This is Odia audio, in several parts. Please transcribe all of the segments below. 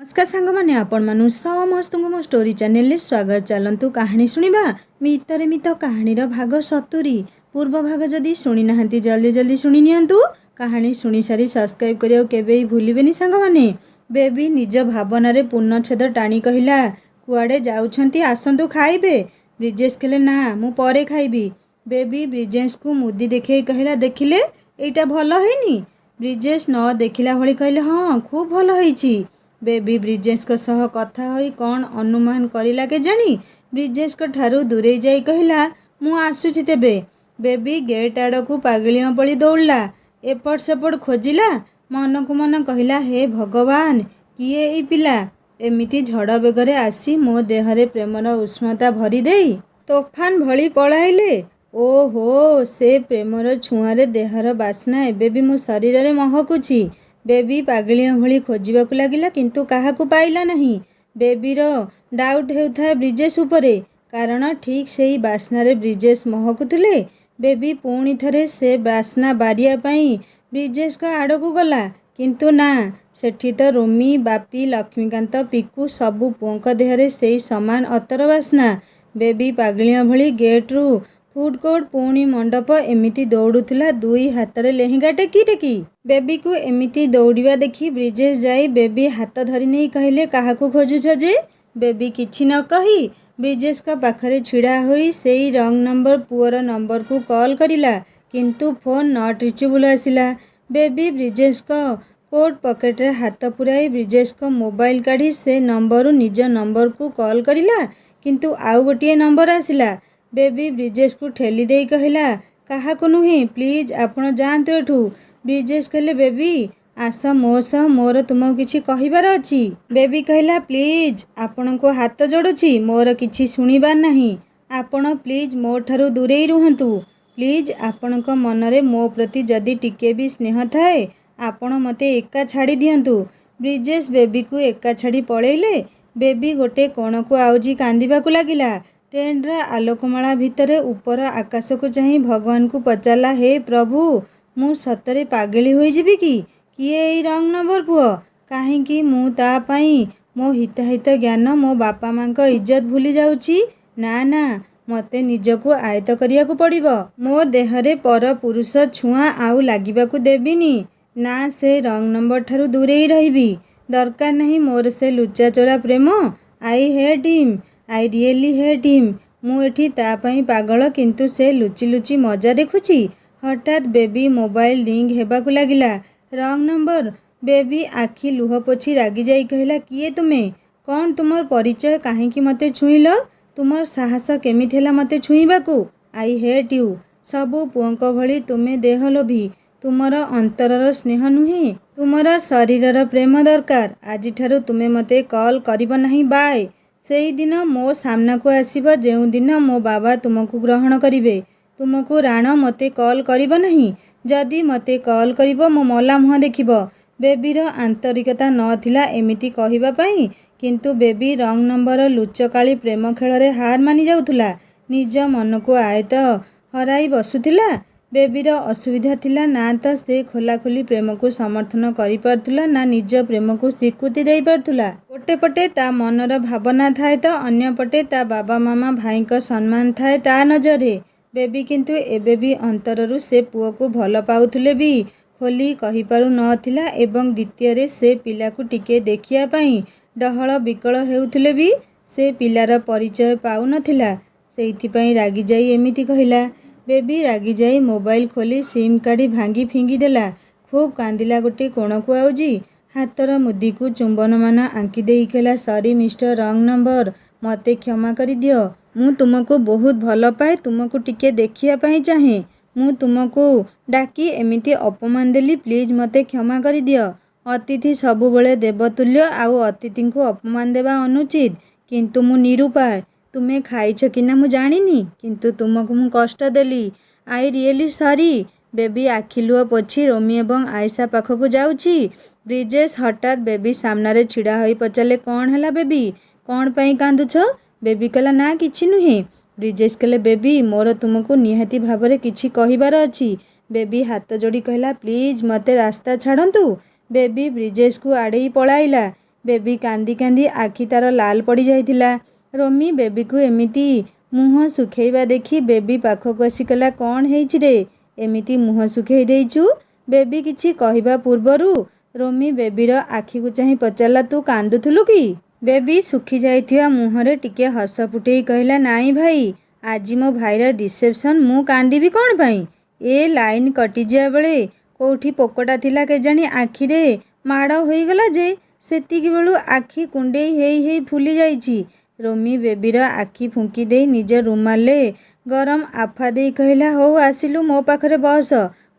नमस्कार सांग मैंने आपण मानु समस्त मो स्टोरी चैनल स्वागत। चलतु कहानी शुणा मितरे मित कहानी भाग 70 पूर्व भाग जदि शुणी ना जल्दी जल्दी शुणी नियंतु। कहानी शुणी सारी सब्सक्राइब करियो केबे भूलिबेनी सांग माने। बेबी निज भावना रे पूर्णछेद टाणी कहिला कुआडे जाउछंती आसंतु खाइबे। ब्रिजेश कहले ना मु परे खाइबी। बेबी ब्रिजेश को मुदी देखै कहिला देखिले एटा भलो हैनी। ब्रिजेश न देखिला भली कहले हाँ खूब भलो हैची। बेबी ब्रिजेश को सह कथा होई कौन अनुमान करिला के जानी ब्रिजेश को ठारू दूरे जाई कहिला मु आसुची तेबे। बेबी गेट आड़ को पागलियों पड़ी दौड़ला एपट सेपट खोजिला मन को मन कहिला हे भगवान किए ई पिला एमिति झड़ बेगरे आसी मो देहरे प्रेमर उष्णता भरी देई तोफान भली पळाइले। ओहो से प्रेमर छुआरे देहर बास्ना एबे भी मो शरीर रे महकुची। बेबी पागलियों भली खोजिबाकु लागिला किंतु काहाकु पाइला नहीं। बेबीर डाउट हेउथाए ब्रिजेश उपरे कारण ठीक सेही बास्नारे ब्रिजेश महकुथुले। बेबी पुणी थरे से बास्ना बारिया पाई ब्रिजेश का आड़कू गला किंतु ना सेठी तो रोमी बापी लक्ष्मीकांत पिकू सबु पुओंक देहरे सेही समान अतर बास्ना। बेबी पागलियों भली गेट्रु फूड कोर्ट पुणी मंडप एमिति दौड़ुला दुई हाथ रे लेहेंगा टेकी टेकी। बेबी को एमिति दौड़िया देखी ब्रिजेश जाई बेबी हाथ धरी नहीं कहले काहाकू खोजुछ जे। बेबी किछि न कही ब्रिजेश का पाखरे छिड़ा होई सेई रंग नंबर पुअर नंबर को कॉल करिला किंतु फोन नॉट रिचेबल आसिला। बेबी ब्रिजेश को कोट पॉकेट रे हाथ पुराई ब्रिजेश को मोबाइल काढ़ी से नंबर निज नंबर को कॉल करिला किंतु आउ गोटे नंबर आसिला। बेबी ब्रिजेश को ठेली देई कहला काहाकू नुहे प्लीज आपण जातु एठू। ब्रिजेश कहले बेबी आस मो सह मोर तुमको किछि कहिबार अछि। बेबी कहला प्लीज आपण को हाथ जोड़ुछि मोर किछि सुनिबार नाही आपण प्लीज मो ठारू दूरेई रुहंतु। प्लीज आपण को मन रे मो प्रति जदि टिके भी स्नेह थाए आपण मते एका छाड़ी दियंतु। ब्रिजेश बेबी को एका छाड़ी पळेइले। बेबी गोटे कोण को आउजी कांदिबाकू लागिला। ट्रेन रा आलोकमाला भितरे ऊपर आकाश को चाही भगवान को पचारला हे प्रभु मु सतरे पागली होई जिबी कि किए एई रंग नंबर पुओ काहेकि मु ता पाई मो हिताहित ज्ञान मो बापा मां को इज्जत भूली जाउची। ना ना मते निजको आयत करिया को पड़िबो। मो देहरे पर पुरुष छुआ आउ लागिबाकू देबिनी ना से रंग नंबर ठारू दूरेई रहिबी। दरकार नहीं मोर से लुचा चोरा प्रेम। I hate him I really hate him मु एठी ता पाई पागल किंतु से लुचि लुचि मजा देखुची। हठात बेबी मोबाइल रिंग हेबाकू लागिला। रंग नंबर। बेबी आखि लुह पोछि रागी जाई कहला किए तुमे कौन तुमर परिचय काहेकि मते छुईल तुमर साहस केमिति होला मते छुईबाकू। आई हेट यू सबु पुओंक भली तुमे देह लोभी तुमर अंतरर स्नेह नुहे तुमर शरीरर प्रेम दरकार। आज ठारू तुमे मते कॉल करिबो नाही बाय। सेई दिन मो सामना को आसीबो जेउ दिन मो बाबा तुमको ग्रहण करिवे तुमको राण मते कॉल करिबो नहीं। जदि मते कॉल करिबो मो मला मुह देखिबो। बेबीर आंतरिकता नथिला एमिति कहिबा पई किंतु बेबी रंग नंबर लुचकाली प्रेम खेल रे हार मानि जाउथुला निज मन को आयत हराई बसुथिला। बेबीर असुविधा थिला ना तो से खोला खोली प्रेम को समर्थन करि पारथुला ना निज प्रेम को स्वीकृति देई पारथुला। गोटे पटे ता मनर भावना थाए तो अन्य पटे ता बाबा मामा भाई को सम्मान थाए ता नजरे। बेबी किंतु एबे भी अंतररू से पुओ को भल पाउथुले भी खोली कहि पारु नथिला एवं द्वितीय रे से पिला को टिके देखिया पई डहळ बिकळ हेउथुले भी से पिलार परिचय पाउ नथिला। सेइथि पई रागी जाई एमिति कहिला। बेबी रागी जाई मोबाइल खोली सिम काढ़ी भांगी फिंगी देला। खूब कांदिला गोटे कोण को आउजी हाथर मुदी को चुंबन मान आंकी देई कहला सॉरी मिस्टर रंग नंबर मते क्षमा करि दियो मु तुमको बहुत भल पाए तुमको टिके देखिया पाई चाहे मु तुमको डाकी एमिति अपमान देली प्लीज मते क्षमा करि दियो। अतिथि सबुबले देवतुल्य आउ अतिथि को अपमान देवा अनुचित किंतु मु निरुपाय तुमे खाइछ कि ना मु जानिनी किंतु तुमको मु कष्ट देली। I really sorry. बेबी आखिलुआ पोछि रोमी एवं आयशा पाखक जाउछि। ब्रिजेश हठात बेबी सामने छिड़ा होई पचाले कौन हैला बेबी कौन पई कांदुछ। बेबी कहला ना किछि नुहे। ब्रिजेश कहले बेबी मोर तुमको निहाती भावरे किछि कहिबार अछि। बेबी हाथ जोड़ी कहला प्लीज मते रास्ता छाड़ंतु। बेबी ब्रिजेश को आड़ेई पळाइला ବେବି କାନ୍ଦି କାନ୍ଦି ଆଖି ତାର ଲାଲ ପଡ଼ିଯାଇଥିଲା। ରୋମି ବେବିକୁ ଏମିତି ମୁହଁ ଶୁଖେଇବା ଦେଖି ବେବି ପାଖକୁ ଆସି କହିଲା, କ'ଣ ହେଇଛି ରେ, ଏମିତି ମୁହଁ ଶୁଖେଇ ଦେଇଛୁ? ବେବି କିଛି କହିବା ପୂର୍ବରୁ ରୋମି ବେବିର ଆଖିକୁ ଚାହିଁ ପଚାରିଲା, ତୁ କାନ୍ଦୁଥିଲୁ କି? ବେବି ଶୁଖି ଯାଇଥିବା ମୁହଁରେ ଟିକେ ହସ ଫୁଟେଇ କହିଲା, ନାଇଁ ଭାଇ, ଆଜି ମୋ ଭାଇର ରିସେପ୍ସନ୍, ମୁଁ କାନ୍ଦିବି କ'ଣ ପାଇଁ? ଏ ଲାଇନ୍ କଟିଯିବା ବେଳେ କେଉଁଠି ପୋକଟା ଥିଲା କେଜାଣି ଆଖିରେ ମାଡ଼ ହୋଇଗଲା ଯେ ସେତିକି ବେଳୁ ଆଖି କୁଣ୍ଡେଇ ହେଇ ହେଇ ଫୁଲି ଯାଇଛି। ରୋମି ବେବିର ଆଖି ଫୁଙ୍କି ଦେଇ ନିଜ ରୁମାଲରେ ଗରମ ଆଫା ଦେଇ କହିଲା, ହଉ ଆସିଲୁ ମୋ ପାଖରେ ବସ,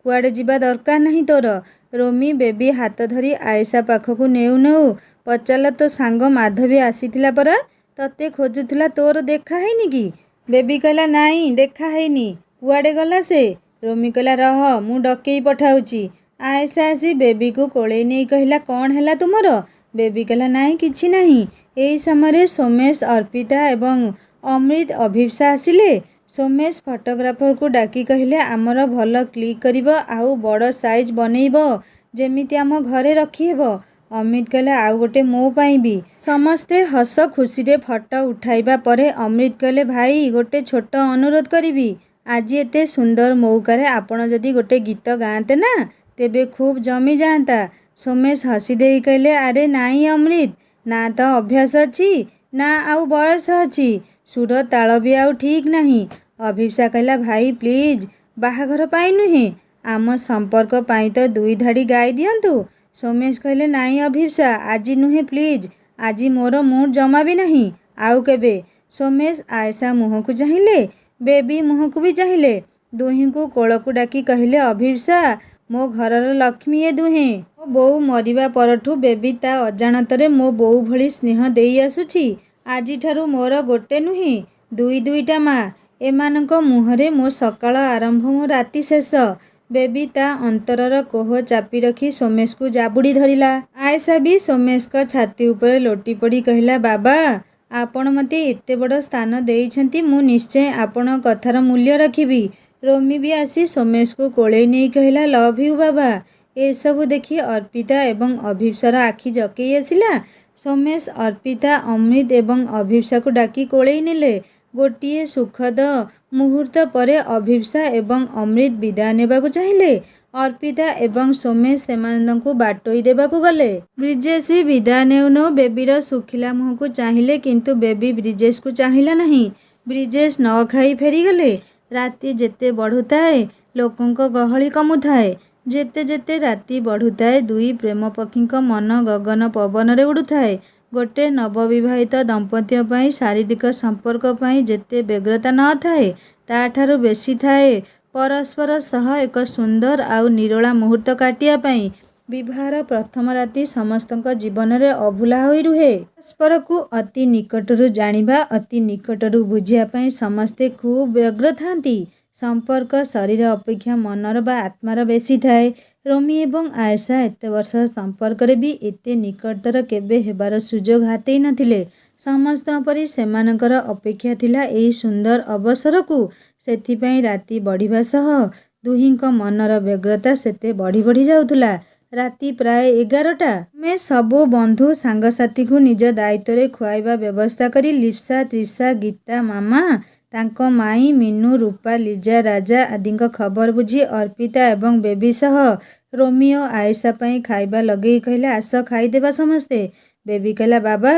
କୁଆଡ଼େ ଯିବା ଦରକାର ନାହିଁ ତୋର। ରୋମି ବେବି ହାତ ଧରି ଆয়েଶା ପାଖକୁ ନେଉ ନେଉ ପଚାରିଲା, ତୋ ସାଙ୍ଗ ମାଧବୀ ଆସିଥିଲା ପରା, ତତେ ଖୋଜୁଥିଲା, ତୋର ଦେଖା ହେଇନି କି? ବେବି କହିଲା, ନାଇଁ ଦେଖା ହେଇନି, କୁଆଡ଼େ ଗଲା ସେ? ରୋମି କହିଲା, ରହ ମୁଁ ଡକେଇ ପଠାଉଛି। ଆয়েଶା ଆସି ବେବିକୁ କୋଳେଇ ନେଇ କହିଲା, କ'ଣ ହେଲା ତୁମର? ବେବି କହିଲା, ନାଇଁ କିଛି ନାହିଁ। ଏହି ସମୟରେ ସୋମେଶ, ଅର୍ପିତା ଏବଂ ଅମୃତ ଅଭିପ୍ସା ଆସିଲେ। ସୋମେଶ ଫଟୋଗ୍ରାଫରକୁ ଡାକି କହିଲେ, ଆମର ଭଲ କ୍ଲିକ୍ କରିବ ଆଉ ବଡ଼ ସାଇଜ୍ ବନେଇବ, ଯେମିତି ଆମ ଘରେ ରଖିହେବ। ଅମିତ କହିଲା, ଆଉ ଗୋଟେ ମୋ ପାଇଁ ବି। ସମସ୍ତେ ହସ ଖୁସିରେ ଫଟୋ ଉଠାଇବା ପରେ ଅମୃତ କହିଲେ, ଭାଇ ଗୋଟେ ଛୋଟ ଅନୁରୋଧ କରିବି, ଆଜି ଏତେ ସୁନ୍ଦର ମଉକାରେ ଆପଣ ଯଦି ଗୋଟେ ଗୀତ ଗାଆନ୍ତେ ନା, ତେବେ ଖୁବ୍ ଜମି ଯାଆନ୍ତା। ସୋମେଶ ହସି ଦେଇ କହିଲେ, ଆରେ ନାଇଁ ଅମୃତ, ନା ତ ଅଭ୍ୟାସ ଅଛି ନା ଆଉ ବୟସ ଅଛି, ସୁର ତାଳ ବି ଆଉ ଠିକ୍ ନାହିଁ। ଅଭିପ୍ସା କହିଲା, ଭାଇ ପ୍ଲିଜ୍, ବାହାଘର ପାଇଁ ନୁହେଁ, ଆମ ସମ୍ପର୍କ ପାଇଁ ତ ଦୁଇ ଧାଡ଼ି ଗାଇ ଦିଅନ୍ତୁ। ସୋମେଶ କହିଲେ, ନାଇଁ ଅଭିପ୍ସା, ଆଜି ନୁହେଁ ପ୍ଲିଜ୍, ଆଜି ମୋର ମୁଡ୍ ଜମା ବି ନାହିଁ, ଆଉ କେବେ। ସୋମେଶ ଆয়েଶା ମୁହଁକୁ ଚାହିଁଲେ, ବେବି ମୁହଁକୁ ବି ଚାହିଁଲେ। ଦୁହିଁଙ୍କୁ କୋଳକୁ ଡାକି କହିଲେ, ଅଭିପ୍ସା, ମୋ ଘରର ଲକ୍ଷ୍ମୀ ଏ ଦୁହେଁ। ମୋ ବୋଉ ମରିବା ପରଠୁ ବେବି ତା ଅଜାଣତରେ ମୋ ବୋଉ ଭଳି ସ୍ନେହ ଦେଇ ଆସୁଛି। ଆଜିଠାରୁ ମୋର ଗୋଟେ ନୁହେଁ, ଦୁଇଟା ମା। ଏମାନଙ୍କ ମୁହଁରେ ମୋ ସକାଳ ଆରମ୍ଭ, ମୋ ରାତି ଶେଷ। ବେବି ତା ଅନ୍ତରର କୋହ ଚାପି ରଖି ସୋମେଶକୁ ଜାବୁଡ଼ି ଧରିଲା। ଆয়েଶା ବି ସୋମେଶଙ୍କ ଛାତି ଉପରେ ଲୋଟି ପଡ଼ି କହିଲା, ବାବା, ଆପଣ ମୋତେ ଏତେ ବଡ଼ ସ୍ଥାନ ଦେଇଛନ୍ତି, ମୁଁ ନିଶ୍ଚୟ ଆପଣଙ୍କ କଥାର ମୂଲ୍ୟ ରଖିବି। ରୋମି ବି ଆସି ସୋମେଶକୁ କୋଳେଇ ନେଇ କହିଲା, ଲଭ୍ ୟୁ ବାବା। ଏସବୁ ଦେଖି ଅର୍ପିତା ଏବଂ ଅଭିପ୍ସାର ଆଖି ଜକେଇ ଆସିଲା। ସୋମେଶ, ଅର୍ପିତା, ଅମୃତ ଏବଂ ଅଭିପ୍ସାକୁ ଡାକି କୋଳେଇ ନେଲେ। ଗୋଟିଏ ସୁଖଦ ମୁହୂର୍ତ୍ତ ପରେ ଅଭିପ୍ସା ଏବଂ ଅମୃତ ବିଦାୟ ନେବାକୁ ଚାହିଁଲେ। ଅର୍ପିତା ଏବଂ ସୋମେଶ ସେମାନଙ୍କୁ ବାଟୋଇ ଦେବାକୁ ଗଲେ। ବ୍ରିଜେଶ ବି ବିଦାୟ ନେଉ ନେଉ ବେବିର ଶୁଖିଲା ମୁହଁକୁ ଚାହିଁଲେ, କିନ୍ତୁ ବେବି ବ୍ରିଜେଶକୁ ଚାହିଁଲା ନାହିଁ। ବ୍ରିଜେଶ ନ ଖାଇ ଫେରିଗଲେ। ରାତି ଯେତେ ବଢ଼ୁଥାଏ ଲୋକଙ୍କ ଗହଳି କମୁଥାଏ। ଯେତେ ଯେତେ ରାତି ବଢ଼ୁଥାଏ ଦୁଇ ପ୍ରେମ ପକ୍ଷୀଙ୍କ ମନ ଗଗନ ପବନରେ ଉଡ଼ୁଥାଏ। ଗୋଟେ ନବବିବାହିତ ଦମ୍ପତ୍ୟ ପାଇଁ ଶାରୀରିକ ସମ୍ପର୍କ ପାଇଁ ଯେତେ ବ୍ୟଗ୍ରତା ନଥାଏ, ତାଠାରୁ ବେଶୀ ଥାଏ ପରସ୍ପର ସହ ଏକ ସୁନ୍ଦର ଆଉ ନିରୋଳା ମୁହୂର୍ତ୍ତ କାଟିବା ପାଇଁ। ବିବାହର ପ୍ରଥମ ରାତି ସମସ୍ତଙ୍କ ଜୀବନରେ ଅଭୁଲା ହୋଇ ରୁହେ। ପରସ୍ପରକୁ ଅତି ନିକଟରୁ ଜାଣିବା, ଅତି ନିକଟରୁ ବୁଝିବା ପାଇଁ ସମସ୍ତେ ଖୁବ୍ ବ୍ୟଗ୍ର ଥାନ୍ତି। ସମ୍ପର୍କ ଶରୀର ଅପେକ୍ଷା ମନର ବା ଆତ୍ମାର ବେଶୀ ଥାଏ। ରୋମି ଏବଂ ଆয়েଶା ଏତେ ବର୍ଷ ସମ୍ପର୍କରେ ବି ଏତେ ନିକଟତର କେବେ ହେବାର ସୁଯୋଗ ହାତେଇ ନଥିଲେ। ସମସ୍ତଙ୍କ ପରି ସେମାନଙ୍କର ଅପେକ୍ଷା ଥିଲା ଏହି ସୁନ୍ଦର ଅବସରକୁ। ସେଥିପାଇଁ ରାତି ବଢ଼ିବା ସହ ଦୁହିଁଙ୍କ ମନର ବ୍ୟଗ୍ରତା ସେତେ ବଢ଼ି ବଢ଼ି ଯାଉଥିଲା। ରାତି ପ୍ରାୟ 11ଟା। ଆମେ ସବୁ ବନ୍ଧୁ ସାଙ୍ଗସାଥୀଙ୍କୁ ନିଜ ଦାୟିତ୍ୱରେ ଖୁଆଇବା ବ୍ୟବସ୍ଥା କରି ଲିପ୍ସା, ତ୍ରିଷା, ଗୀତା, ମାମା, ତାଙ୍କ ମାଇଁ, ମିନୁ, ରୂପା, ଲିଜା, ରାଜା ଆଦିଙ୍କ ଖବର ବୁଝି ଅର୍ପିତା ଏବଂ ବେବି ସହ ରୋମି ଓ ଆয়েଶା ପାଇଁ ଖାଇବା ଲଗେଇ କହିଲେ, ଆସ ଖାଇଦେବା ସମସ୍ତେ। ବେବି କହିଲା, ବାବା,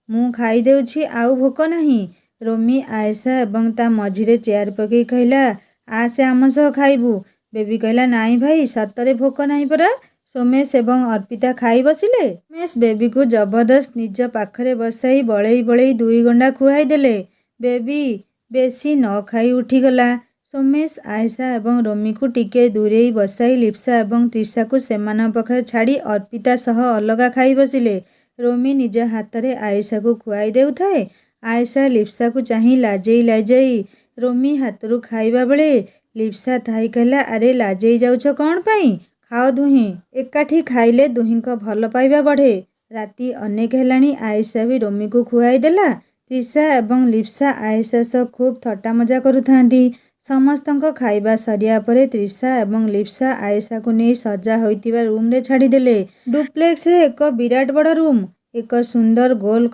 ମୁଁ ଖାଇଦେଉଛି, ଆଉ ଭୋକ ନାହିଁ। ରୋମି ଆয়েଶା ଏବଂ ତା ମଝିରେ ଚେୟାର ପକେଇ କହିଲା, ଆସେ ଆମ ସହ ଖାଇବୁ। ବେବି କହିଲା, ନାଇଁ ଭାଇ, ସତରେ ଭୋକ ନାହିଁ ପରା। ସୋମେଶ ଏବଂ ଅର୍ପିତା ଖାଇ ବସିଲେ। ସୋମେଶ ବେବିକୁ ଜବରଦସ୍ତ ନିଜ ପାଖରେ ବସାଇ ବଳେଇ ବଳେଇ 2 ଗଣ୍ଡା ଖୁଆଇ ଦେଲେ। ବେବି ବେଶୀ ନ ଖାଇ ଉଠିଗଲା। ସୋମେଶ ଆয়েଶା ଏବଂ ରୋମିକୁ ଟିକେ ଦୂରେଇ ବସାଇ ଲିପ୍ସା ଏବଂ ତ୍ରିଷାକୁ ସେମାନଙ୍କ ପାଖରେ ଛାଡ଼ି ଅର୍ପିତା ସହ ଅଲଗା ଖାଇ ବସିଲେ। ରୋମି ନିଜ ହାତରେ ଆয়েଶାକୁ ଖୁଆଇ ଦେଉଥାଏ। ଆয়েଶା ଲିପ୍ସାକୁ ଚାହିଁ ଲାଜେଇ ଲାଜେଇ ରୋମି ହାତରୁ ଖାଇବା ବେଳେ ଲିପ୍ସା ଥାଇ କହିଲା, ଆରେ ଲାଜେଇ ଯାଉଛ କ'ଣ ପାଇଁ? ଖାଅ ଦୁହେଁ। ଏକାଠି ଖାଇଲେ ଦୁହିଁଙ୍କ ଭଲ ପାଇବା ବଢ଼େ। ରାତି ଅନେକ ହେଲାଣି। ଆয়েଶା ବି ରୋମିକୁ ଖୁଆଇ ଦେଲା। ତ୍ରିଷା ଏବଂ ଲିପ୍ସା ଆয়েଶା ସହ ଖୁବ୍ ଥଟ୍ଟା ମଜା କରୁଥାନ୍ତି। ସମସ୍ତଙ୍କ ଖାଇବା ସରିବା ପରେ ତ୍ରିଷା ଏବଂ ଲିପ୍ସା ଆয়েଶାକୁ ନେଇ ସଜା ହୋଇଥିବା ରୁମ୍ରେ ଛାଡ଼ିଦେଲେ। ଡୁପ୍ଲେକ୍ସରେ ଏକ ବିରାଟ ବଡ଼ ରୁମ୍। ଏକ ସୁନ୍ଦର ଗୋଲ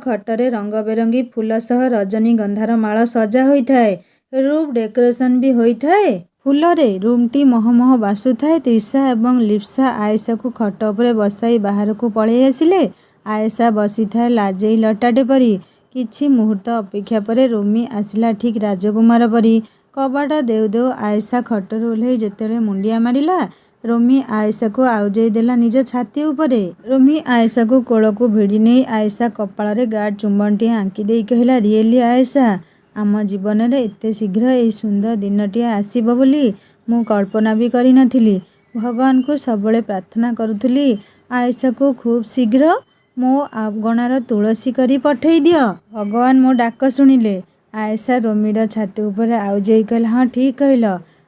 ଖଟରେ ରଙ୍ଗବେରଙ୍ଗୀ ଫୁଲ ସହ ରଜନୀଗନ୍ଧାର ମାଳ ସଜା ହୋଇଥାଏ। ରୁଫ୍ ଡେକୋରେସନ୍ ବି ହୋଇଥାଏ ଫୁଲରେ। ରୁମ୍ଟି ମହମହ ବାସୁଥାଏ। ତ୍ରିଷା ଏବଂ ଲିପ୍ସା ଆୟେଶାକୁ ଖଟ ଉପରେ ବସାଇ ବାହାରକୁ ପଳାଇ ଆସିଲେ। ଆୟେଶା ବସିଥାଏ ଲାଜେଇ ଲଟାଟେ ପରି। କିଛି ମୁହୂର୍ତ୍ତ ଅପେକ୍ଷା ପରେ ରୋମି ଆସିଲା ଠିକ୍ ରାଜକୁମାର ପରି। କବାଟ ଦେଉ ଦେଉ ଆୟେଶା ଖଟରୁ ଓହ୍ଲାଇ ଯେତେବେଳେ ମୁଣ୍ଡିଆ ମାରିଲା, ରୋମି ଆୟେଶାକୁ ଆଉଜାଇ ଦେଲା ନିଜ ଛାତି ଉପରେ। ରୋମି ଆୟେଶାକୁ କୋଳକୁ ଭିଡ଼ି ନେଇ ଆୟେଶା କପାଳରେ ଗାଢ଼ ଚୁମ୍ବନଟିଏ ଆଙ୍କି ଦେଇ କହିଲା, ରିଏଲି ଆୟେଶା, ଆମ ଜୀବନରେ ଏତେ ଶୀଘ୍ର ଏହି ସୁନ୍ଦର ଦିନଟିଏ ଆସିବ ବୋଲି ମୁଁ କଳ୍ପନା ବି କରିନଥିଲି। ଭଗବାନଙ୍କୁ ସବୁବେଳେ ପ୍ରାର୍ଥନା କରୁଥିଲି ଆୟେଶାକୁ ଖୁବ୍ ଶୀଘ୍ର ମୋ ଅଗଣାର ତୁଳସୀ କରି ପଠେଇ ଦିଅ। ଭଗବାନ ମୋ ଡାକ ଶୁଣିଲେ। ଆୟେଶା ରୋମିର ଛାତି ଉପରେ ଆଉଜାଇ କହିଲା, ହଁ ଠିକ୍ କହିଲ।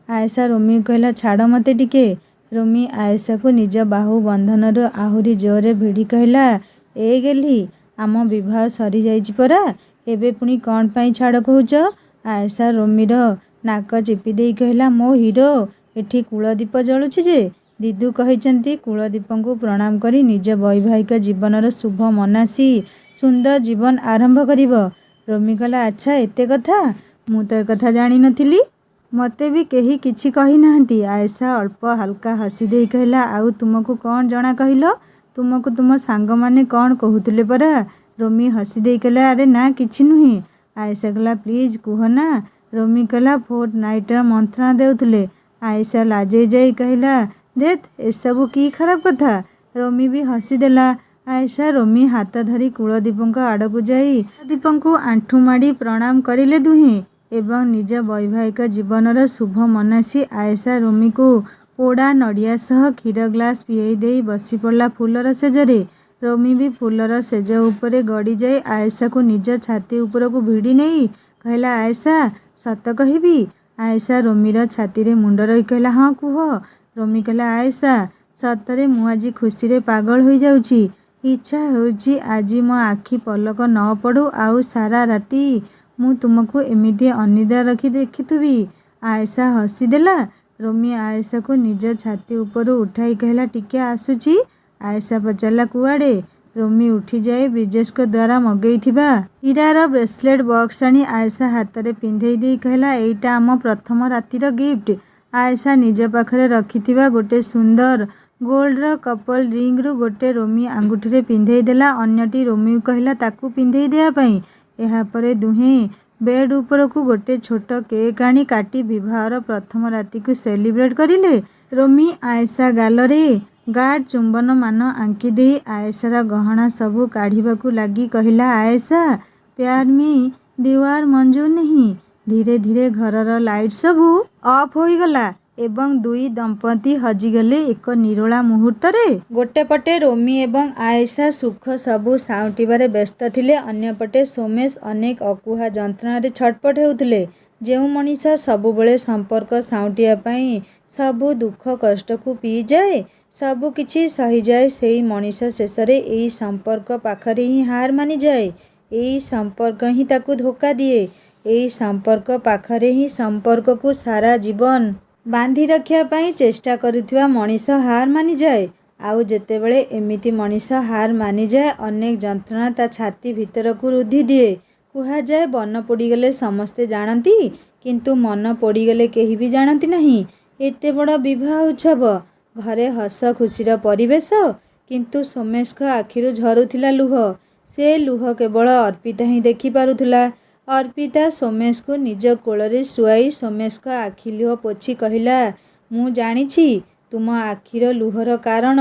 ଆୟେଶା ରୋମିକୁ କହିଲା, ଛାଡ଼ ମୋତେ ଟିକେ। ରୋମି ଆୟେଶାକୁ ନିଜ ବାହୁ ବନ୍ଧନରୁ ଆହୁରି ଜୋରରେ ଭିଡ଼ି କହିଲା, ଏ ଗେହ୍ଲି, ଆମ ବିବାହ ସରିଯାଇଛି ପରା, ଏବେ ପୁଣି କ'ଣ ପାଇଁ ଛାଡ଼ କହୁଛ? ଆୟେଶା ରୋମିର ନାକ ଚିପି ଦେଇ କହିଲା, ମୋ ହିରୋ, ଏଠି କୁଳଦୀପ ଜଳୁଛି ଯେ। ଦିଦୁ କହିଛନ୍ତି କୁଳଦୀପଙ୍କୁ ପ୍ରଣାମ କରି ନିଜ ବୈବାହିକ ଜୀବନର ଶୁଭ ମନାସି ସୁନ୍ଦର ଜୀବନ ଆରମ୍ଭ କରିବ। ରୋମି କହିଲା, ଆଚ୍ଛା ଏତେ କଥା, ମୁଁ ତ ଏକଥା ଜାଣିନଥିଲି। ମୋତେ ବି କେହି କିଛି କହିନାହାନ୍ତି। ଆୟେଶା ଅଳ୍ପ ହାଲକା ହସି ଦେଇ କହିଲା, ଆଉ ତୁମକୁ କ'ଣ ଜଣା କହିଲ? ତୁମକୁ ତୁମ ସାଙ୍ଗମାନେ କ'ଣ କହୁଥିଲେ ପରା? ରୋମି ହସି ଦେଇ କହିଲା, ଆରେ ନା କିଛି ନୁହେଁ। ଆୟେଶା କହିଲା, ପ୍ଲିଜ୍ କୁହ ନା। ରୋମି କହିଲା, ଫୋର୍ଥ ନାଇଟ୍ର ମନ୍ତ୍ରଣା ଦେଉଥିଲେ। ଆୟେଶା ଲାଜେଇ ଯାଇ କହିଲା, ଧେତ୍, ଏସବୁ କି ଖରାପ କଥା। ରୋମି ବି ହସିଦେଲା। ଆୟେଶା ରୋମି ହାତ ଧରି କୁଳଦୀପଙ୍କ ଆଡ଼କୁ ଯାଇ କୁଳଦୀପଙ୍କୁ ଆଣ୍ଠୁ ମାଡ଼ି ପ୍ରଣାମ କରିଲେ ଦୁହେଁ ଏବଂ ନିଜ ବୈବାହିକ ଜୀବନର ଶୁଭ ମନାସି ଆୟେଶା ରୋମିକୁ ପୋଡ଼ା ନଡ଼ିଆ ସହ କ୍ଷୀର ଗ୍ଲାସ୍ ପିଆଇ ଦେଇ ବସିପଡ଼ିଲା ଫୁଲର ଶେଯରେ। ରୋମି ବି ଫୁଲର ଶେଯ ଉପରେ ଗଡ଼ିଯାଇ ଆୟେଶାକୁ ନିଜ ଛାତି ଉପରକୁ ଭିଡ଼ି ନେଇ କହିଲା, ଆୟେଶା, ସତ କହିବି? ଆୟେଶା ରୋମିର ଛାତିରେ ମୁଣ୍ଡ ରଖି କହିଲା, ହଁ କୁହ। ରୋମି କହିଲା, ଆୟେଶା, ସତରେ ମୁଁ ଆଜି ଖୁସିରେ ପାଗଳ ହୋଇଯାଉଛି। ଇଚ୍ଛା ହେଉଛି ଆଜି ମୋ ଆଖି ପଲକ ନ ପଡ଼ୁ ଆଉ ସାରା ରାତି ମୁଁ ତୁମକୁ ଏମିତି ଅନିଦ୍ରା ରଖି ଦେଖିଥିବି। ଆୟେଶା ହସିଦେଲା। ରୋମି ଆୟେଶାକୁ ନିଜ ଛାତି ଉପରୁ ଉଠାଇ କହିଲା, ଟିକେ ଆସୁଛି। ଆୟେଶା ପଚାରିଲା, କୁଆଡ଼େ? ରୋମି ଉଠିଯାଇ ବ୍ରିଜେଶଙ୍କ ଦ୍ୱାରା ମଗେଇଥିବା ହୀରାର ବ୍ରେସଲେଟ୍ ବକ୍ସ ଆଣି ଆୟେଶା ହାତରେ ପିନ୍ଧେଇ ଦେଇ କହିଲା, ଏଇଟା ଆମ ପ୍ରଥମ ରାତିର ଗିଫ୍ଟ। ଆୟେଶା ନିଜ ପାଖରେ ରଖିଥିବା ଗୋଟେ ସୁନ୍ଦର ଗୋଲ୍ଡର କପଲ୍ ରିଙ୍ଗରୁ ଗୋଟେ ରୋମି ଆଙ୍ଗୁଠିରେ ପିନ୍ଧେଇ ଦେଲା। ଅନ୍ୟଟି ରୋମିକୁ କହିଲା ତାକୁ ପିନ୍ଧେଇ ଦେବା ପାଇଁ। ଏହାପରେ ଦୁହେଁ ବେଡ୍ ଉପରକୁ ଗୋଟେ ଛୋଟ କେକ୍ ଆଣି କାଟି ବିବାହର ପ୍ରଥମ ରାତିକୁ ସେଲିବ୍ରେଟ୍ କରିଲେ। ରୋମି ଆୟେଶା ଗାଲରେ ଗାଢ଼ ଚୁମ୍ବନମାନ ଆଙ୍କି ଦେଇ ଆୟେଶାର ଗହଣା ସବୁ କାଢ଼ିବାକୁ ଲାଗି କହିଲା, ଆୟେଶା, ପ୍ୟାର ମି ଦୀୱାର ମଞ୍ଜୁର ନେହିଁ। ଧୀରେ ଧୀରେ ଘରର ଲାଇଟ୍ ସବୁ ଅଫ୍ ହୋଇଗଲା ଏବଂ ଦୁଇ ଦମ୍ପତି ହଜିଗଲେ ଏକ ନିରୋଳା ମୁହୂର୍ତ୍ତରେ। ଗୋଟେ ପଟେ ରୋମି ଏବଂ ଆୟେଶା ସୁଖ ସବୁ ସାଉଁଟିବାରେ ବ୍ୟସ୍ତ ଥିଲେ, ଅନ୍ୟପଟେ ସୋମେଶ ଅନେକ ଅକୁହା ଯନ୍ତ୍ରଣାରେ ଛଟପଟ ହେଉଥିଲେ। ଯେଉଁ ମଣିଷ ସବୁବେଳେ ସମ୍ପର୍କ ସାଉଁଟିବା ପାଇଁ ସବୁ ଦୁଃଖ କଷ୍ଟକୁ ପିଇଯାଏ, ସବୁ କିଛି ସହିଯାଏ, ସେଇ ମଣିଷ ଶେଷରେ ଏଇ ସମ୍ପର୍କ ପାଖରେ ହିଁ ହାର ମାନିଯାଏ। ଏଇ ସମ୍ପର୍କ ହିଁ ତାକୁ ଧୋକା ଦିଏ। ଏଇ ସମ୍ପର୍କ ପାଖରେ ହିଁ ସମ୍ପର୍କକୁ ସାରା ଜୀବନ ବାନ୍ଧି ରଖିବା ପାଇଁ ଚେଷ୍ଟା କରୁଥିବା ମଣିଷ ହାର ମାନିଯାଏ। ଆଉ ଯେତେବେଳେ ଏମିତି ମଣିଷ ହାର ମାନିଯାଏ, ଅନେକ ଯନ୍ତ୍ରଣା ତା ଛାତି ଭିତରକୁ ରୁଧି ଦିଏ। କୁହାଯାଏ, ବନ ପୋଡ଼ିଗଲେ ସମସ୍ତେ ଜାଣନ୍ତି, କିନ୍ତୁ ମନ ପୋଡ଼ିଗଲେ କେହି ବି ଜାଣନ୍ତି ନାହିଁ। ଏତେ ବଡ଼ ବିବାହ ଉତ୍ସବ, ଘରେ ହସ ଖୁସିର ପରିବେଶ, କିନ୍ତୁ ସୋମେଶଙ୍କ ଆଖିରୁ ଝରୁଥିଲା ଲୁହ। ସେ ଲୁହ କେବଳ ଅର୍ପିତା ହିଁ ଦେଖିପାରୁଥିଲା। ଅର୍ପିତା ସୋମେଶଙ୍କୁ ନିଜ କୋଳରେ ଶୁଆଇ ସୋମେଶଙ୍କ ଆଖି ଲୁହ ପୋଛି କହିଲା, ମୁଁ ଜାଣିଛି ତୁମ ଆଖିର ଲୁହର କାରଣ,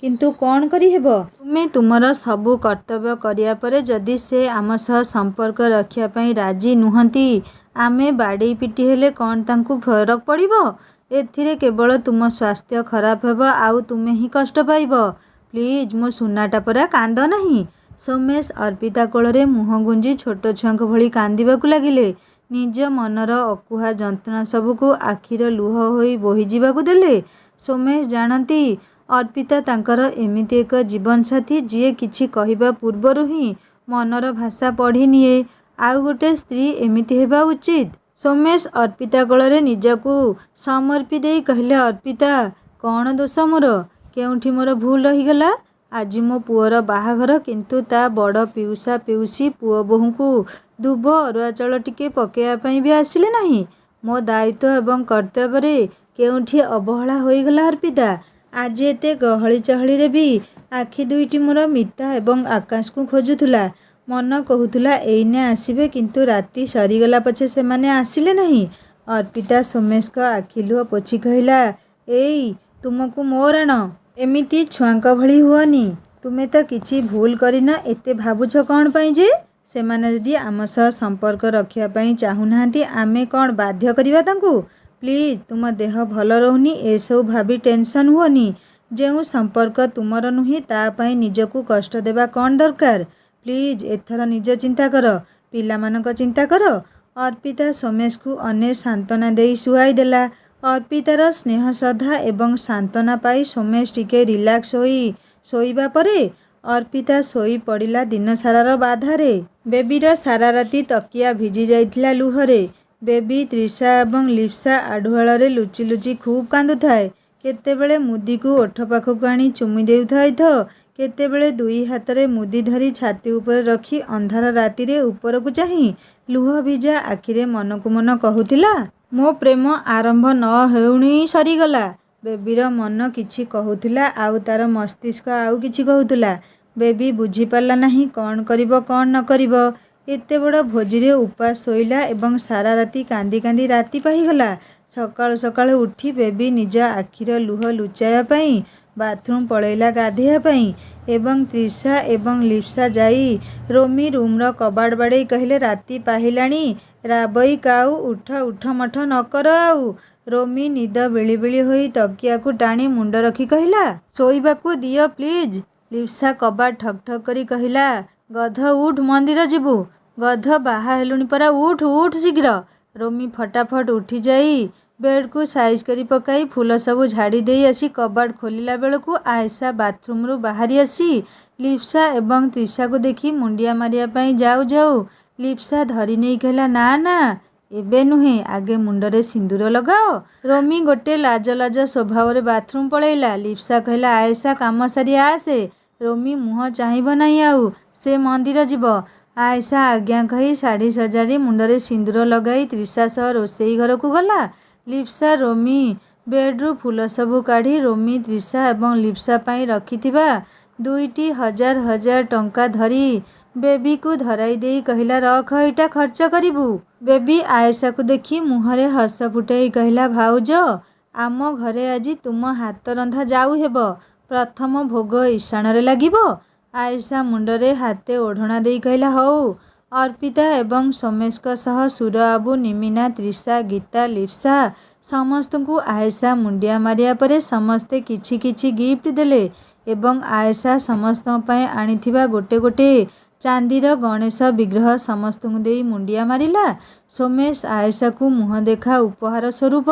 କିନ୍ତୁ କ'ଣ କରିହେବ? ତୁମେ ତୁମର ସବୁ କର୍ତ୍ତବ୍ୟ କରିବା ପରେ ଯଦି ସେ ଆମ ସହ ସମ୍ପର୍କ ରଖିବା ପାଇଁ ରାଜି ନୁହନ୍ତି, ଆମେ ବାଡ଼େଇ ପିଟି ହେଲେ କ'ଣ ତାଙ୍କୁ ଫରକ ପଡ଼ିବ? ଏଥିରେ କେବଳ ତୁମ ସ୍ୱାସ୍ଥ୍ୟ ଖରାପ ହେବ ଆଉ ତୁମେ ହିଁ କଷ୍ଟ ପାଇବ। ପ୍ଲିଜ୍ ମୋ ସୁନାଟା ପରା, କାନ୍ଦ ନାହିଁ। ସୋମେଶ ଅର୍ପିତା କୋଳରେ ମୁହଁ ଗୁଞ୍ଜି ଛୋଟ ଛୁଆଙ୍କ ଭଳି କାନ୍ଦିବାକୁ ଲାଗିଲେ। ନିଜ ମନର ଅକୁହା ଯନ୍ତ୍ରଣା ସବୁକୁ ଆଖିର ଲୁହ ହୋଇ ବୋହିଯିବାକୁ ଦେଲେ। ସୋମେଶ ଜାଣନ୍ତି, ଅର୍ପିତା ତାଙ୍କର ଏମିତି ଏକ ଜୀବନସାଥୀ ଯିଏ କିଛି କହିବା ପୂର୍ବରୁ ହିଁ ମନର ଭାଷା ପଢ଼ିନିଏ। ଆଉ ଗୋଟେ ସ୍ତ୍ରୀ ଏମିତି ହେବା ଉଚିତ। ସୋମେଶ ଅର୍ପିତା କୋଳରେ ନିଜକୁ ସମର୍ପି ଦେଇ କହିଲେ, ଅର୍ପିତା, କ'ଣ ଦୋଷ ମୋର? କେଉଁଠି ମୋର ଭୁଲ ରହିଗଲା? ଆଜି ମୋ ପୁଅର ବାହାଘର, କିନ୍ତୁ ତା ବଡ଼ ପିଉସା ପିଉସୀ ପୁଅ ବୋହୂଙ୍କୁ ଦୁବ ଅରୁଆ ଚାଉଳ ଟିକେ ପକାଇବା ପାଇଁ ବି ଆସିଲେ ନାହିଁ। ମୋ ଦାୟିତ୍ୱ ଏବଂ କର୍ତ୍ତବ୍ୟରେ କେଉଁଠି ଅବହେଳା ହୋଇଗଲା ଅର୍ପିତା? ଆଜି ଏତେ ଗହଳି ଚହଳିରେ ବି ଆଖି ଦୁଇଟି ମୋର ମିତା ଏବଂ ଆକାଶକୁ ଖୋଜୁଥିଲା। ମନ କହୁଥିଲା ଏଇନେ ଆସିବେ, କିନ୍ତୁ ରାତି ସରିଗଲା ପଛେ ସେମାନେ ଆସିଲେ ନାହିଁ। ଅର୍ପିତା ସୋମେଶଙ୍କ ଆଖି ଲୁହ ପୋଛି କହିଲା, ଏଇ ତୁମକୁ ମୋ ରାଣ, ଏମିତି ଛୁଆଙ୍କ ଭଳି ହୁଅନି। ତୁମେ ତ କିଛି ଭୁଲ କରିନ, ଏତେ ଭାବୁଛ କ'ଣ ପାଇଁ ଯେ? ସେମାନେ ଯଦି ଆମ ସହ ସମ୍ପର୍କ ରଖିବା ପାଇଁ ଚାହୁଁନାହାନ୍ତି, ଆମେ କ'ଣ ବାଧ୍ୟ କରିବା ତାଙ୍କୁ? ପ୍ଲିଜ୍, ତୁମ ଦେହ ଭଲ ରହୁନି ଏସବୁ ଭାବି ଟେନସନ୍ ହୁଅନି। ଯେଉଁ ସମ୍ପର୍କ ତୁମର ନୁହେଁ ତା ପାଇଁ ନିଜକୁ କଷ୍ଟ ଦେବା କ'ଣ ଦରକାର? ପ୍ଲିଜ୍ ଏଥର ନିଜ ଚିନ୍ତା କର, ପିଲାମାନଙ୍କ ଚିନ୍ତା କର। ଅର୍ପିତା ସୋମେଶଙ୍କୁ ଅନେକ ସାନ୍ତ୍ୱନା ଦେଇ ଶୁଆଇ ଦେଲା। ଅର୍ପିତାର ସ୍ନେହ ଶ୍ରଦ୍ଧା ଏବଂ ସାନ୍ତ୍ୱନା ପାଇ ସୋମେଶ ଟିକେ ରିଲାକ୍ସ ହୋଇ ଶୋଇବା ପରେ ଅର୍ପିତା ଶୋଇ ପଡ଼ିଲା ଦିନସାରାର ବାଧାରେ। ବେବିର ସାରା ରାତି ତକିଆ ଭିଜି ଯାଇଥିଲା ଲୁହରେ। ବେବି ତ୍ରିଷା ଏବଂ ଲିପ୍ସା ଆଢ଼ୁଆଳରେ ଲୁଚି ଲୁଚି ଖୁବ୍ କାନ୍ଦୁଥାଏ। କେତେବେଳେ ମୁଦିକୁ ଓଠ ପାଖକୁ ଆଣି ଚୁମି ଦେଉଥାଏ ତ କେତେବେଳେ ଦୁଇ ହାତରେ ମୁଦି ଧରି ଛାତି ଉପରେ ରଖି ଅନ୍ଧାର ରାତିରେ ଉପରକୁ ଚାହିଁ ଲୁହ ଭିଜା ଆଖିରେ ମନକୁ ମନ କହୁଥିଲା, ମୋ ପ୍ରେମ ଆରମ୍ଭ ନ ହେଉଣୁ ସରିଗଲା। ବେବିର ମନ କିଛି କହୁଥିଲା ଆଉ ତାର ମସ୍ତିଷ୍କ ଆଉ କିଛି କହୁଥିଲା। ବେବି ବୁଝିପାରିଲା ନାହିଁ କ'ଣ କରିବ କ'ଣ ନ କରିବ। ଏତେ ବଡ଼ ଭୋଜିରେ ଉପାସ ଶୋଇଲା ଏବଂ ସାରା ରାତି କାନ୍ଦି କାନ୍ଦି ରାତି ପାହିଗଲା। ସକାଳୁ ସକାଳୁ ଉଠି ବେବି ନିଜ ଆଖିର ଲୁହ ଲୁଚାଇବା ପାଇଁ ବାଥରୁମ୍ ପଳେଇଲା ଗାଧୋଇବା ପାଇଁ ଏବଂ ତ୍ରିଷା ଏବଂ ଲିପ୍ସା ଯାଇ ରୋମି ରୁମ୍ର କବାଟ ବାଡ଼େଇ କହିଲେ, ରାତି ପାହିଲାଣି ରାବଇ କାଉ, ଉଠ ଉଠ ମଠ ନ କର ଆଉ। ରୋମି ନିଦ ବିଳିବିଳି ହୋଇ ତକିଆକୁ ଟାଣି ମୁଣ୍ଡ ରଖି କହିଲା, ଶୋଇବାକୁ ଦିଅ ପ୍ଲିଜ୍। ଲିପ୍ସା କବାଟ ଠକ୍ ଠକ୍ କରି କହିଲା, ଗଧ ଉଠ, ମନ୍ଦିର ଯିବୁ। ଗଧ, ବାହା ହେଲୁଣି ପରା, ଉଠ ଉଠ ଶୀଘ୍ର। ରୋମି ଫଟାଫଟ ଉଠିଯାଇ ବେଡ୍କୁ ସାଇଜ୍ କରି ପକାଇ ଫୁଲ ସବୁ ଝାଡ଼ି ଦେଇ ଆସି କବାଟ ଖୋଲିଲା ବେଳକୁ ଆଏଶା ବାଥରୁମ୍ରୁ ବାହାରି ଆସି ଲିପ୍ସା ଏବଂ ତ୍ରିଷାକୁ ଦେଖି ମୁଣ୍ଡିଆ ମାରିବା ପାଇଁ ଯାଉ ଯାଉ ଲିପ୍ସା ଧରି ନେଇ କହିଲା, ନା ନା ଏବେ ନୁହେଁ, ଆଗେ ମୁଣ୍ଡରେ ସିନ୍ଦୁର ଲଗାଅ। ରୋମି ଗୋଟେ ଲାଜ ଲାଜ ସ୍ୱଭାବରେ ବାଥରୁମ୍ ପଳେଇଲା। ଲିପ୍ସା କହିଲା, ଆଏଶା କାମ ସାରି ଆସେ। ରୋମି ମୁହଁ ଚାହିଁବ ନାହିଁ ଆଉ, ସେ ମନ୍ଦିର ଯିବ। ଆଏଶା ଆଜ୍ଞା କହି ଶାଢ଼ୀ ସଜାଡ଼ି ମୁଣ୍ଡରେ ସିନ୍ଦୁର ଲଗାଇ ତ୍ରିଷା ସହ ରୋଷେଇ ଘରକୁ ଗଲା। ଲିପ୍ସା ରୋମି ବେଡ୍ରୁ ଫୁଲ ସବୁ କାଢ଼ି ରୋମି, ତ୍ରିଷା ଏବଂ ଲିପ୍ସା ପାଇଁ ରଖିଥିବା 2ଟି ହଜାର ହଜାର ଟଙ୍କା ଧରି ବେବିକୁ ଧରାଇ ଦେଇ କହିଲା, ରଖ, ଏଇଟା ଖର୍ଚ୍ଚ କରିବୁ। ବେବି ଆଏଶାକୁ ଦେଖି ମୁହଁରେ ହସ ଫୁଟାଇ କହିଲା, ଭାଉଜ, ଆମ ଘରେ ଆଜି ତୁମ ହାତ ରନ୍ଧା ଯାଉ ହେବ। ପ୍ରଥମ ଭୋଗ ଇଶାଣରେ ଲାଗିବ। ଆଏଶା ମୁଣ୍ଡରେ ହାତେ ଓଢ଼ଣା ଦେଇ କହିଲା, ହଉ। ଅର୍ପିତା ଏବଂ ସୋମେଶଙ୍କ ସହ ସୁରବାବୁ, ନିମିନା, ତ୍ରିଷା, ଗୀତା, ଲିପ୍ସା ସମସ୍ତଙ୍କୁ ଆଏଶା ମୁଣ୍ଡିଆ ମାରିବା ପରେ ସମସ୍ତେ କିଛି କିଛି ଗିଫ୍ଟ ଦେଲେ ଏବଂ ଆଏଶା ସମସ୍ତଙ୍କ ପାଇଁ ଆଣିଥିବା ଗୋଟେ ଗୋଟେ ଚାନ୍ଦିର ଗଣେଶ ବିଗ୍ରହ ସମସ୍ତଙ୍କୁ ଦେଇ ମୁଣ୍ଡିଆ ମାରିଲା। ସୋମେଶ ଆଏଶାକୁ ମୁହଁ ଦେଖା ଉପହାର ସ୍ୱରୂପ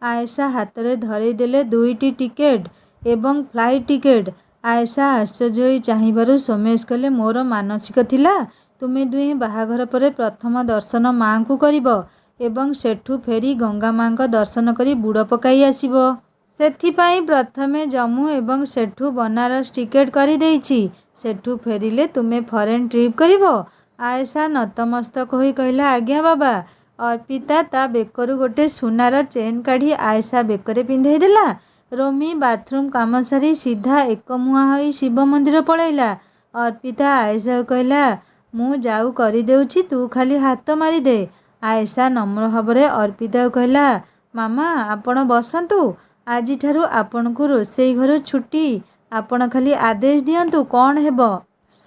ଆଏଶା ହାତରେ ଧରେଇ ଦେଲେ 2ଟି ଟିକେଟ୍ ଏବଂ ଫ୍ଲାଇଟ୍ ଟିକେଟ୍। ଆଏଶା ଆଶ୍ଚର୍ଯ୍ୟ ହୋଇ ଚାହିଁବାରୁ ସୋମେଶ କହିଲେ, ମୋର ମାନସିକ ଥିଲା ତୁମେ ଦୁହେଁ ବାହାଘର ପରେ ପ୍ରଥମ ଦର୍ଶନ ମା'ଙ୍କୁ କରିବ ଏବଂ ସେଠୁ ଫେରି ଗଙ୍ଗା ମା'ଙ୍କ ଦର୍ଶନ କରି ବୁଡ଼ ପକାଇ ଆସିବ। ସେଥିପାଇଁ ପ୍ରଥମେ ଜମ୍ମୁ ଏବଂ ସେଠୁ ବନାରସ ଟିକେଟ୍ କରିଦେଇଛି। ସେଠୁ ଫେରିଲେ ତୁମେ ଫରେନ୍ ଟ୍ରିପ୍ କରିବ। ଆଏଶା ନତମସ୍ତକ ହୋଇ କହିଲା, ଆଜ୍ଞା ବାବା। ଅର୍ପିତା ତା ବେକରୁ ଗୋଟେ ସୁନାର ଚେନ୍ କାଢ଼ି ଆଏଶା ବେକରେ ପିନ୍ଧାଇ ଦେଲା। ରୋମି ବାଥରୁମ୍ କାମ ସାରି ସିଧା ଏକମୁହାଁ ହୋଇ ଶିବ ମନ୍ଦିର ପଳେଇଲା। ଅର୍ପିତା ଆଏଶାକୁ କହିଲା, ମୁଁ ଯାଉ କରିଦେଉଛି, ତୁ ଖାଲି ହାତ ମାରିଦେ। ଆଏଶା ନମ୍ର ଭାବରେ ଅର୍ପିତାକୁ କହିଲା, ମାମା ଆପଣ ବସନ୍ତୁ, ଆଜିଠାରୁ ଆପଣଙ୍କୁ ରୋଷେଇ ଘରୁ ଛୁଟି। ଆପଣ ଖାଲି ଆଦେଶ ଦିଅନ୍ତୁ କ'ଣ ହେବ,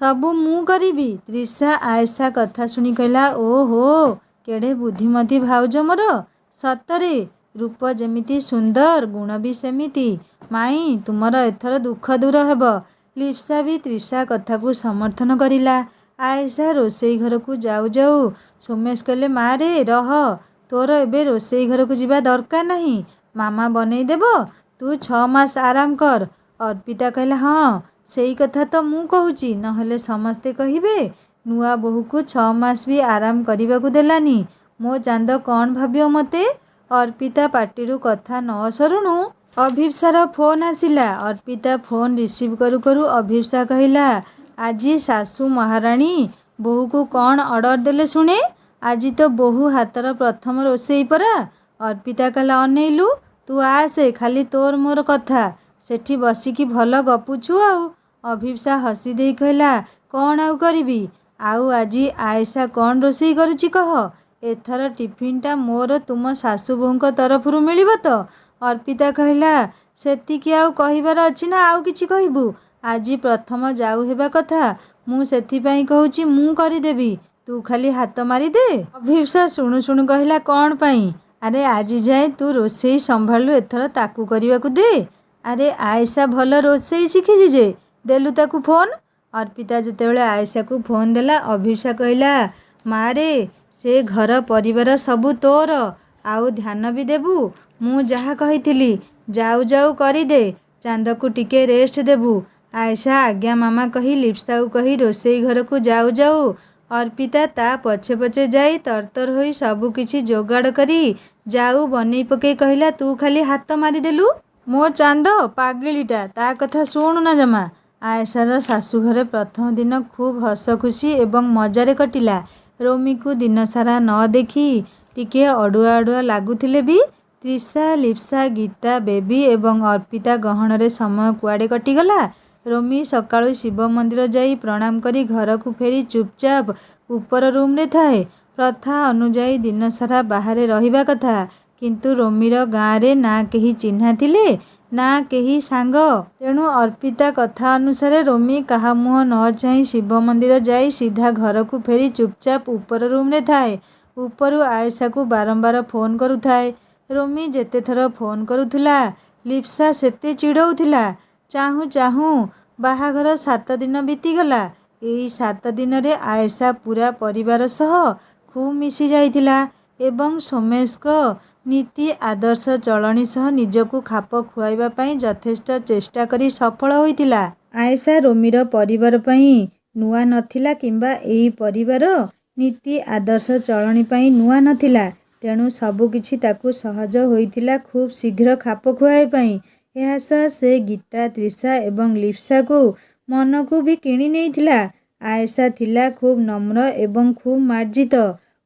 ସବୁ ମୁଁ କରିବି। ତ୍ରିଷା ଆଏଶା କଥା ଶୁଣି କହିଲା, ଓହୋ, କେଡ଼େ ବୁଦ୍ଧିମତୀ ଭାଉଜ ମୋର। ସତରେ, ରୂପ ଯେମିତି ସୁନ୍ଦର, ଗୁଣ ବି ସେମିତି। ମାଇଁ, ତୁମର ଏଥର ଦୁଃଖ ଦୂର ହେବ। ଲିପ୍ସା ବି ତ୍ରିଷା କଥାକୁ ସମର୍ଥନ କରିଲା। ଆଏଶା ରୋଷେଇ ଘରକୁ ଯାଉ ଯାଉ ସୋମେଶ କହିଲେ, ମା ରେ ରହ, ତୋର ଏବେ ରୋଷେଇ ଘରକୁ ଯିବା ଦରକାର ନାହିଁ, ମାମା ବନେଇ ଦେବ, ତୁ 6 ମାସ ଆରାମ କର। ଅର୍ପିତା କହିଲା, ହଁ ସେଇ କଥା ତ ମୁଁ କହୁଛି, ନହେଲେ ସମସ୍ତେ କହିବେ ନୂଆ ବୋହୂକୁ 6 ମାସ ବି ଆରାମ କରିବାକୁ ଦେଲାନି। ମୋ ଚାନ୍ଦ କ'ଣ ଭାବିବ ମୋତେ? ଅର୍ପିତା ପାଟିରୁ କଥା ନ ସରୁଣୁ ଅଭିପ୍ସାର ଫୋନ୍ ଆସିଲା। ଅର୍ପିତା ଫୋନ୍ ରିସିଭ୍ କରୁ କରୁ ଅଭିପ୍ସା କହିଲା, ଆଜି ଶାଶୁ ମହାରାଣୀ ବୋହୂକୁ କ'ଣ ଅର୍ଡ଼ର ଦେଲେ ଶୁଣେ? ଆଜି ତ ବୋହୂ ହାତର ପ୍ରଥମ ରୋଷେଇ ପରା। ଅର୍ପିତା କହିଲା, ଅନେଇଲୁ, ତୁ ଆସେ, ଖାଲି ତୋର ମୋର କଥା, ସେଠି ବସିକି ଭଲ ଗପୁଛୁ ଆଉ। ଅଭିପ୍ସା ହସି ଦେଇ କହିଲା, କ'ଣ ଆଉ କରିବି? ଆଉ ଆଜି ଆଏଶା କ'ଣ ରୋଷେଇ କରୁଛି କହ? ଏଥର ଟିଫିନ୍ଟା ମୋର ତୁମ ଶାଶୁ ବୋହୂଙ୍କ ତରଫରୁ ମିଳିବ ତ? ଅର୍ପିତା କହିଲା, ସେତିକି ଆଉ କହିବାର ଅଛି ନା ଆଉ କିଛି କହିବୁ? ଆଜି ପ୍ରଥମ ଯାଉ ହେବା କଥା, ମୁଁ ସେଥିପାଇଁ କହୁଛି ମୁଁ କରିଦେବି, ତୁ ଖାଲି ହାତ ମାରିଦେ। ଅଭିପ୍ସା ଶୁଣୁ ଶୁଣୁ କହିଲା, କ'ଣ ପାଇଁ? ଆରେ ଆଜି ଯାଏଁ ତୁ ରୋଷେଇ ସମ୍ଭାଳୁ, ଏଥର ତାକୁ କରିବାକୁ ଦେ। ଆରେ ଆଏଶା ଭଲ ରୋଷେଇ ଶିଖିଛି ଯେ, ଦେଲୁ ତାକୁ ଫୋନ୍। ଅର୍ପିତା ଯେତେବେଳେ ଆଏଶାକୁ ଫୋନ୍ ଦେଲା, ଅଭିପ୍ସା କହିଲା, ମାରେ, ସେ ଘର ପରିବାର ସବୁ ତୋର, ଆଉ ଧ୍ୟାନ ବି ଦେବୁ। ମୁଁ ଯାହା କହିଥିଲି ଯାଉ ଯାଉ କରିଦେ, ଚାନ୍ଦକୁ ଟିକେ ରେଷ୍ଟ ଦେବୁ। ଆଏଶା ଆଜ୍ଞା ମାମା କହି ଲିପ୍ସାକୁ କହି ରୋଷେଇ ଘରକୁ ଯାଉ ଯାଉ ଅର୍ପିତା ତା ପଛେ ପଛେ ଯାଇ ତରତର ହୋଇ ସବୁ କିଛି ଯୋଗାଡ଼ କରି ଯାଉ ବନେଇ ପକେଇ କହିଲା, ତୁ ଖାଲି ହାତ ମାରିଦେଲୁ। ମୋ ଚାନ୍ଦ ପାଗିଳିଟା, ତା କଥା ଶୁଣୁ ନା ଜମା। ଆଏଶାର ଶାଶୁଘରେ ପ୍ରଥମ ଦିନ ଖୁବ୍ ହସ ଖୁସି ଏବଂ ମଜାରେ କଟିଲା। ରୋମିକୁ ଦିନସାରା ନ ଦେଖି ଟିକେ ଅଡ଼ୁଆ ଅଡ଼ୁଆ ଲାଗୁଥିଲେ ବି ତ୍ରିଷା, ଲିପ୍ସା, ଗୀତା, ବେବି ଏବଂ ଅର୍ପିତା ଗହଣରେ ସମୟ କୁଆଡ଼େ କଟିଗଲା। ରୋମି ସକାଳୁ ଶିବ ମନ୍ଦିର ଯାଇ ପ୍ରଣାମ କରି ଘରକୁ ଫେରି ଚୁପଚାପ ଉପର ରୁମ୍ରେ ଥାଏ। ପ୍ରଥା ଅନୁଯାୟୀ ଦିନସାରା ବାହାରେ ରହିବା କଥା, କିନ୍ତୁ ରୋମିର ଗାଁରେ ନା କେହି ଚିହ୍ନା ଥିଲେ ନା କେହି ସାଙ୍ଗ। ତେଣୁ ଅର୍ପିତା କଥା ଅନୁସାରେ ରୋମି କାହା ମୁହଁ ନ ଚାହିଁ ଶିବ ମନ୍ଦିର ଯାଇ ସିଧା ଘରକୁ ଫେରି ଚୁପଚାପ ଉପର ରୁମ୍ରେ ଥାଏ। ଉପରୁ ଆଏଶାକୁ ବାରମ୍ବାର ଫୋନ୍ କରୁଥାଏ। ରୋମି ଯେତେଥର ଫୋନ୍ କରୁଥିଲା, ଲିପ୍ସା ସେତେ ଚିଡ଼ଉଥିଲା। ଚାହୁଁ ଚାହୁଁ ବାହାଘର 7 ଦିନ ବିତିଗଲା। ଏଇ 7 ଦିନରେ ଆଏଶା ପୂରା ପରିବାର ସହ ଖୁବ୍ ମିଶି ଯାଇଥିଲା ଏବଂ ସୋମେଶଙ୍କ ନୀତି ଆଦର୍ଶ ଚଳଣି ସହ ନିଜକୁ ଖାପ ଖୁଆଇବା ପାଇଁ ଯଥେଷ୍ଟ ଚେଷ୍ଟା କରି ସଫଳ ହୋଇଥିଲା। ଆଏଶା ରୋମିର ପରିବାର ପାଇଁ ନୂଆ ନଥିଲା କିମ୍ବା ଏଇ ପରିବାର ନୀତି ଆଦର୍ଶ ଚଳଣି ପାଇଁ ନୂଆ ନଥିଲା। ତେଣୁ ସବୁକିଛି ତାକୁ ସହଜ ହୋଇଥିଲା ଖୁବ୍ ଶୀଘ୍ର ଖାପ ଖୁଆଇବା ପାଇଁ। ଏହା ସହ ସେ ଗୀତା, ତ୍ରିଷା ଏବଂ ଲିପ୍ସାକୁ ମନକୁ ବି କିଣି ନେଇଥିଲା। ଆଏଶା ଥିଲା ଖୁବ୍ ନମ୍ର ଏବଂ ଖୁବ୍ ମାର୍ଜିତ।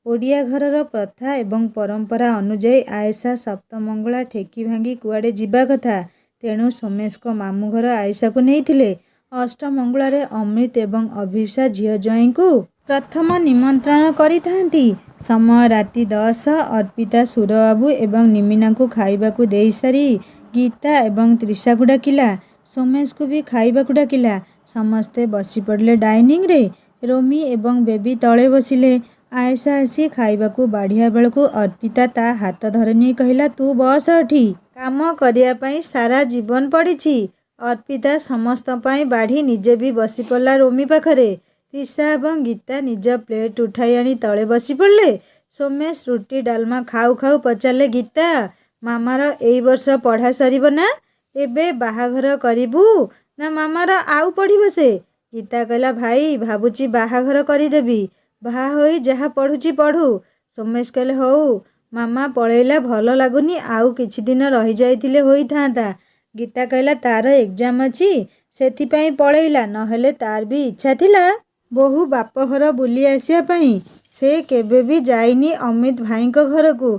ଓଡ଼ିଆ ଘରର ପ୍ରଥା ଏବଂ ପରମ୍ପରା ଅନୁଯାୟୀ ଆଏଶା ସପ୍ତମଙ୍ଗଳା ଠେକି ଭାଙ୍ଗି କୁଆଡ଼େ ଯିବା କଥା। ତେଣୁ ସୋମେଶଙ୍କ ମାମୁଁ ଘର ଆଏଶାକୁ ନେଇଥିଲେ। ଅଷ୍ଟମଙ୍ଗଳାରେ ଅମୃତ ଏବଂ ଅଭିପ୍ସା ଝିଅ ଜ୍ୱାଇଁଙ୍କୁ ପ୍ରଥମ ନିମନ୍ତ୍ରଣ କରିଥାନ୍ତି। ସମୟ ରାତି 10। ଅର୍ପିତା ସୁରବାବୁ ଏବଂ ନିମିନାଙ୍କୁ ଖାଇବାକୁ ଦେଇସାରି ଗୀତା ଏବଂ ତ୍ରିଷାକୁ ଡାକିଲା। ସୋମେଶଙ୍କୁ ବି ଖାଇବାକୁ ଡାକିଲା। ସମସ୍ତେ ବସିପଡ଼ିଲେ ଡାଇନିଂରେ। ରୋମି ଏବଂ ବେବି ତଳେ ବସିଲେ। ଆଏଶା ଆସି ଖାଇବାକୁ ବାଢ଼ିବା ବେଳକୁ ଅର୍ପିତା ତା ହାତ ଧରିନେଇ କହିଲା, ତୁ ବସ ଏଠି। କାମ କରିବା ପାଇଁ ସାରା ଜୀବନ ପଡ଼ିଛି। ଅର୍ପିତା ସମସ୍ତଙ୍କ ପାଇଁ ବାଢ଼ି ନିଜେ ବି ବସିପଡ଼ିଲା ରୋମି ପାଖରେ। ତ୍ରିଷା ଏବଂ ଗୀତା ନିଜ ପ୍ଲେଟ୍ ଉଠାଇ ଆଣି ତଳେ ବସିପଡ଼ିଲେ। ସୋମେଶ ରୁଟି ଡାଲମା ଖାଉ ଖାଉ ପଚାରିଲେ, ଗୀତା, ମାମାର ଏଇ ବର୍ଷ ପଢ଼ା ସରିବ ନା? ଏବେ ବାହାଘର କରିବୁ ନା ମାମାର ଆଉ ପଢ଼ିବ ସେ? ଗୀତା କହିଲା, ଭାଇ, ଭାବୁଛି ବାହାଘର କରିଦେବି। ବାହା ହୋଇ ଯାହା ପଢ଼ୁଛି ପଢ଼ୁ। ସୋମେଶ କହିଲେ, ହଉ, ମାମା ପଳେଇଲା, ଭଲ ଲାଗୁନି, ଆଉ କିଛି ଦିନ ରହିଯାଇଥିଲେ ହୋଇଥାନ୍ତା। ଗୀତା କହିଲା, ତାର ଏକ୍ଜାମ୍ ଅଛି, ସେଥିପାଇଁ ପଳେଇଲା, ନହେଲେ ତାର ବି ଇଚ୍ଛା ଥିଲା ବୋହୂ ବାପଘର ବୁଲି ଆସିବା ପାଇଁ। ସେ କେବେ ବି ଯାଇନି ଅମିତ ଭାଇଙ୍କ ଘରକୁ।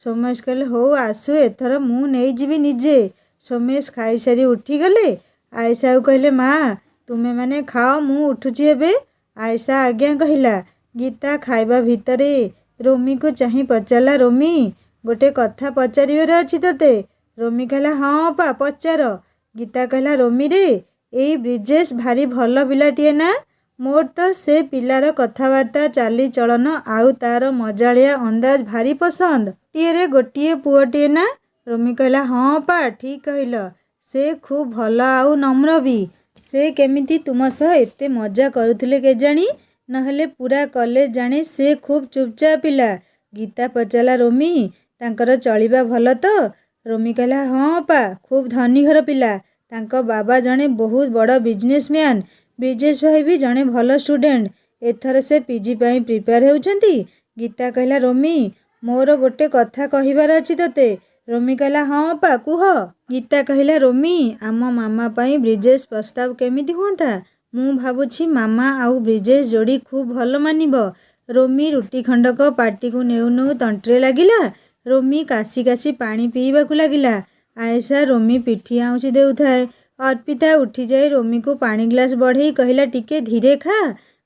ସୋମେଶ କହିଲେ, ହଉ ଆସୁ, ଏଥର ମୁଁ ନେଇଯିବି ନିଜେ। ସୋମେଶ ଖାଇସାରି ଉଠିଗଲେ। ଆଏଶାକୁ କହିଲେ, ମା, ତୁମେମାନେ ଖାଅ, ମୁଁ ଉଠୁଛି ଏବେ। ଆଏଶା ଆଜ୍ଞା କହିଲା। ଗୀତା ଖାଇବା ଭିତରେ ରୋମିକୁ ଚାହିଁ ପଚାରିଲା, ରୋମି, ଗୋଟେ କଥା ପଚାରିବାର ଅଛି ତୋତେ। ରୋମି କହିଲା, ହଁ ଅପା, ପଚାର। ଗୀତା କହିଲା, ରୋମିରେ, ଏଇ ବ୍ରିଜେଶ ଭାରି ଭଲ ପିଲାଟିଏ ନା? ମୋର ତ ସେ ପିଲାର କଥାବାର୍ତ୍ତା, ଚାଲିଚଳନ ଆଉ ତାର ମଜାଳିଆ ଅନ୍ଦାଜ ଭାରି ପସନ୍ଦ। ଟିଏରେ ଗୋଟିଏ ପୁଅଟିଏ ନା? ରୋମି କହିଲା, ହଁ ଅପା, ଠିକ୍ କହିଲ। ସେ ଖୁବ୍ ଭଲ ଆଉ ନମ୍ର ବି। ସେ କେମିତି ତୁମ ସହ ଏତେ ମଜା କରୁଥିଲେ କେଜାଣି, ନହେଲେ ପୂରା କଲେଜ ଜାଣେ ସେ ଖୁବ୍ ଚୁପଚାପ ପିଲା। ଗୀତା ପଚାରିଲା, ରୋମି, ତାଙ୍କର ଚଳିବା ଭଲ ତ? ରୋମି କହିଲା, ହଁ ଅପା, ଖୁବ୍ ଧନୀ ଘର ପିଲା। ତାଙ୍କ ବାବା ଜଣେ ବହୁତ ବଡ଼ ବିଜନେସମ୍ୟାନ୍। ବ୍ରିଜେଶ ଭାଇ ବି ଜଣେ ଭଲ ଷ୍ଟୁଡେଣ୍ଟ। ଏଥର ସେ ପିଜି ପାଇଁ ପ୍ରିପେୟାର ହେଉଛନ୍ତି। ଗୀତା କହିଲା, ରୋମି, ମୋର ଗୋଟେ କଥା କହିବାର ଅଛି ତୋତେ। रोमी कहला हाँ अपा कुह। गीता कहला रोमी आम मामा पाई ब्रिजेश प्रस्ताव केमिति हुअंता? मु भाबुछि मामा आउ ब्रिजेश जोड़ी खूब भल मानिब। रोमी रुटी खंडक पाटी को नेउ नेउ तंट्रे लागिला। रोमी काशी काशी पानी पीवाकू लागिला। आयशा रोमी पिठी आउंसी देउथाए। अर्पिता उठी जाई रोमी को पानी ग्लास बढ़ई कहला टिके धीरे खा।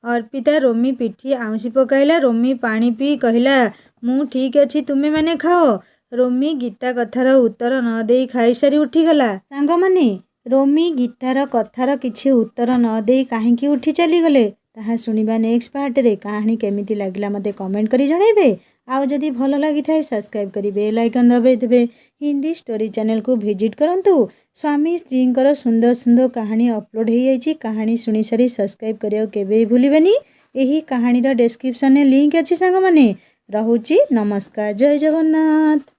अर्पिता रोमी पिठी आउंसी पकाइला। रोमी पानी पी कहला मु ठीक अछि तुमे माने खाओ। रोमी गीता कथार उत्तर न देई खाई सारी उठीगला। सांग माने रोमी गीतार कथार किछि उत्तर न देई काहेकि उठी चलीगले ताहा शुणिबा नेक्स्ट पार्ट रे। कहानी केमिति लागिला मते कमेंट करी जणाइबे। आउ जदि भल लागि थाए सब्सक्राइब करी बेल आइकन दबाइदेबे। हिंदी स्टोरी चैनल को विजिट करंतु। स्वामी स्त्रींकर सुंदर सुंदर कहानी अपलोड हो जाइछि। कहानी शुणी सारी सब्सक्राइब करियो केबे भूलिबेनी। एही कहानीर डिस्क्रिप्शन में लिंक अछि सांग माने। रहुछि नमस्कार जय जगन्नाथ।